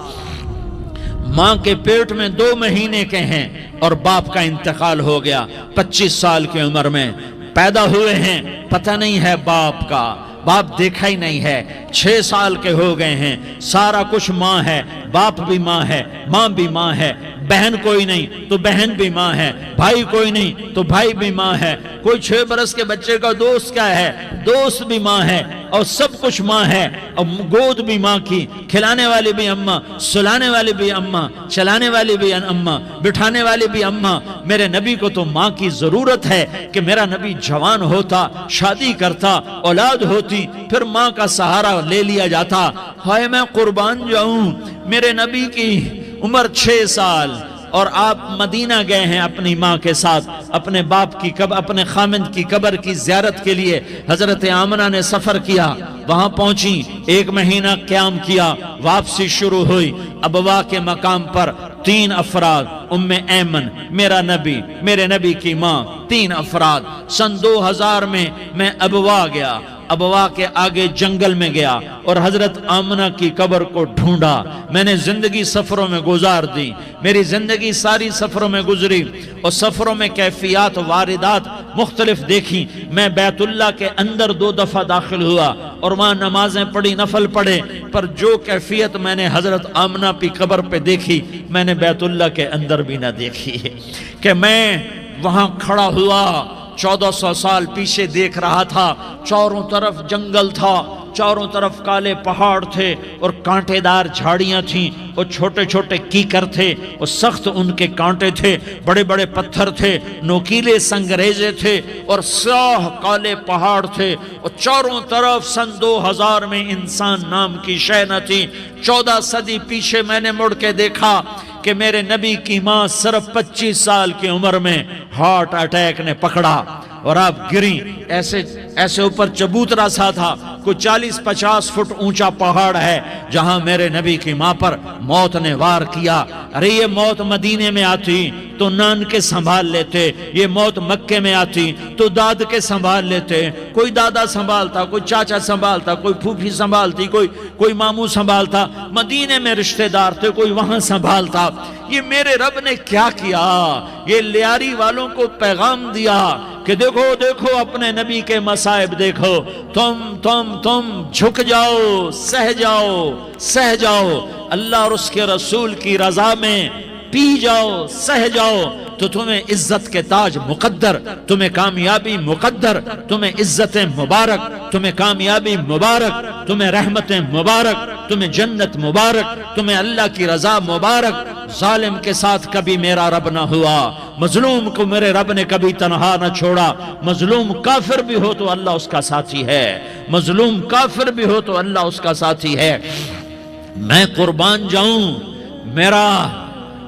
ماں کے پیٹ میں 2 مہینے کے ہیں اور باپ کا انتقال ہو گیا 25 سال کی عمر میں پیدا ہوئے ہیں، پتہ نہیں ہے باپ کا، باپ دیکھا ہی نہیں ہے، 6 سال کے ہو گئے ہیں، سارا کچھ ماں ہے، باپ بھی ماں ہے، ماں بھی ماں ہے، بہن کوئی نہیں تو بہن بھی ماں ہے، بھائی کوئی نہیں تو بھائی بھی ماں ہے، کوئی 6 برس کے بچے کا دوست کیا ہے، دوست بھی ماں ہے، اور سب کچھ ماں ہے، اور گود بھی ماں کی، کھلانے والی بھی اماں، سلانے والی بھی اماں، چلانے والی بھی اماں، بٹھانے والی بھی اماں۔ میرے نبی کو تو ماں کی ضرورت ہے کہ میرا نبی جوان ہوتا، شادی کرتا، اولاد ہوتی، پھر ماں کا سہارا لے لیا جاتا۔ ہائے میں قربان جاؤں، میرے نبی کی عمر 6 سال اور آپ مدینہ گئے ہیں اپنی ماں کے ساتھ، اپنے باپ کی اپنے خامند کی قبر کی زیارت کے لیے حضرت آمنہ نے سفر کیا، وہاں پہنچی، 1 مہینہ قیام کیا، واپسی شروع ہوئی۔ ابوا کے مقام پر 3 افراد، ام ایمن، میرا نبی، میرے نبی کی ماں، 3 افراد۔ سن 2000 میں ابوا گیا، ابوا کے آگے جنگل میں گیا اور حضرت آمنہ کی قبر کو ڈھونڈا۔ میں نے زندگی سفروں میں گزار دی، میری زندگی ساری سفروں میں گزری اور سفروں میں کیفیات واردات مختلف دیکھی۔ میں بیت اللہ کے اندر 2 دفعہ داخل ہوا اور وہاں نمازیں پڑھی، نفل پڑھے، پر جو کیفیت میں نے حضرت آمنہ کی قبر پہ دیکھی میں نے بیت اللہ کے اندر بھی نہ دیکھی، کہ میں وہاں کھڑا ہوا 1400 سال پیچھے دیکھ رہا تھا، چاروں طرف جنگل تھا، چاروں طرف کالے پہاڑ تھے اور کانٹے دار جھاڑیاں تھیں اور چھوٹے چھوٹے کیکر تھے اور سخت ان کے کانٹے تھے، بڑے بڑے پتھر تھے، نوکیلے سنگریزے تھے اور سیاہ کالے پہاڑ تھے اور چاروں طرف سن 2000 میں انسان نام کی شے نہ تھی۔ 14 صدی پیچھے میں نے مڑ کے دیکھا کہ میرے نبی کی ماں صرف 25 سال کی عمر میں ہارٹ اٹیک نے پکڑا اور آپ گریں، ایسے ایسے اوپر چبوترا سا تھا، کوئی 40-50 فٹ اونچا پہاڑ ہے جہاں میرے نبی کی ماں پر موت نے وار کیا۔ ارے یہ موت مدینے میں آتی تو نان کے سنبھال لیتے، یہ موت مکے میں آتی تو داد کے سنبھال لیتے، کوئی دادا سنبھالتا، کوئی چاچا سنبھالتا، کوئی پھوپھی سنبھالتی، کوئی ماموں سنبھالتا، مدینے میں رشتہ دار تھے کوئی وہاں سنبھالتا۔ یہ میرے رب نے کیا کیا؟ یہ لیاری والوں کو پیغام دیا کہ دیکھو دیکھو اپنے نبی کے مصائب دیکھو، تم جھک جاؤ، سہ جاؤ، اللہ اور اس کے رسول کی رضا میں پی جاؤ، سہ جاؤ، تو تمہیں عزت کے تاج مقدر، تمہیں کامیابی مقدر، تمہیں عزتیں مبارک، تمہیں کامیابی مبارک، تمہیں رحمتیں مبارک، تمہیں جنت مبارک، تمہیں اللہ کی رضا مبارک۔ ظالم کے ساتھ کبھی میرا رب نہ ہوا، مظلوم کو میرے رب نے کبھی تنہا نہ چھوڑا۔ مظلوم کافر بھی ہو تو اللہ اس کا ساتھی ہے، مظلوم کافر بھی ہو تو اللہ اس کا ساتھی ہے۔ میں قربان جاؤں،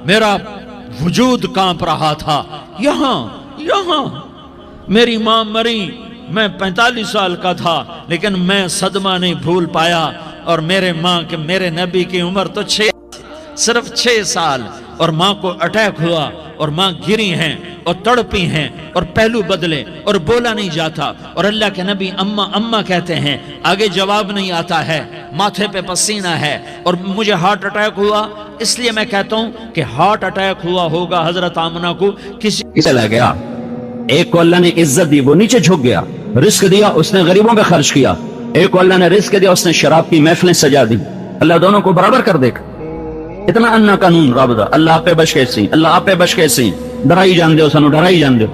میرا وجود کانپ رہا تھا۔ یہاں میری ماں مری، میں 45 سال کا تھا، لیکن میں صدمہ نہیں بھول پایا۔ اور میرے نبی کی عمر تو صرف 6 سال، اور ماں کو اٹیک ہوا اور ماں گری ہیں اور تڑپی ہیں اور پہلو بدلے اور بولا نہیں جاتا، اور اللہ کے نبی اماں کہتے ہیں، آگے جواب نہیں آتا ہے، ماتھے پہ پسینہ ہے، اور مجھے ہارٹ اٹیک ہوا۔ اس لیے میں کہتا ہوں کہ ہارٹ اٹیک ہوا ہوگا حضرت آمنہ کو کسی چلا گیا۔ ایک کو اللہ نے عزت دی، وہ نیچے جھک گیا، رزق دیا، اس نے غریبوں پہ خرچ کیا۔ ایک کو اللہ نے رزق دیا، اس نے شراب کی محفلیں سجا دی۔ اللہ دونوں کو برابر کر دے گا۔ اتنا انا قانون رب دا، اللہ آپ پہ بچ کیسی، اللہ آپ پہ بچ کیسی، ڈرائی جان دے سانو، ڈرائی جان دے۔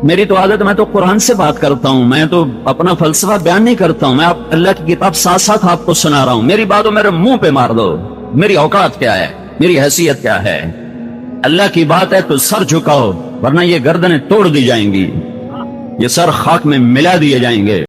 میری تو عادت، میں تو قرآن سے بات کرتا ہوں، میں تو اپنا فلسفہ بیان نہیں کرتا ہوں، میں اللہ کی کتاب ساتھ ساتھ آپ کو سنا رہا ہوں۔ میری باتوں میرے منہ پہ مار دو، میری اوقات کیا ہے، میری حیثیت کیا ہے۔ اللہ کی بات ہے تو سر جھکاؤ، ورنہ یہ گردنیں توڑ دی جائیں گی، یہ سر خاک میں ملا دیے جائیں گے۔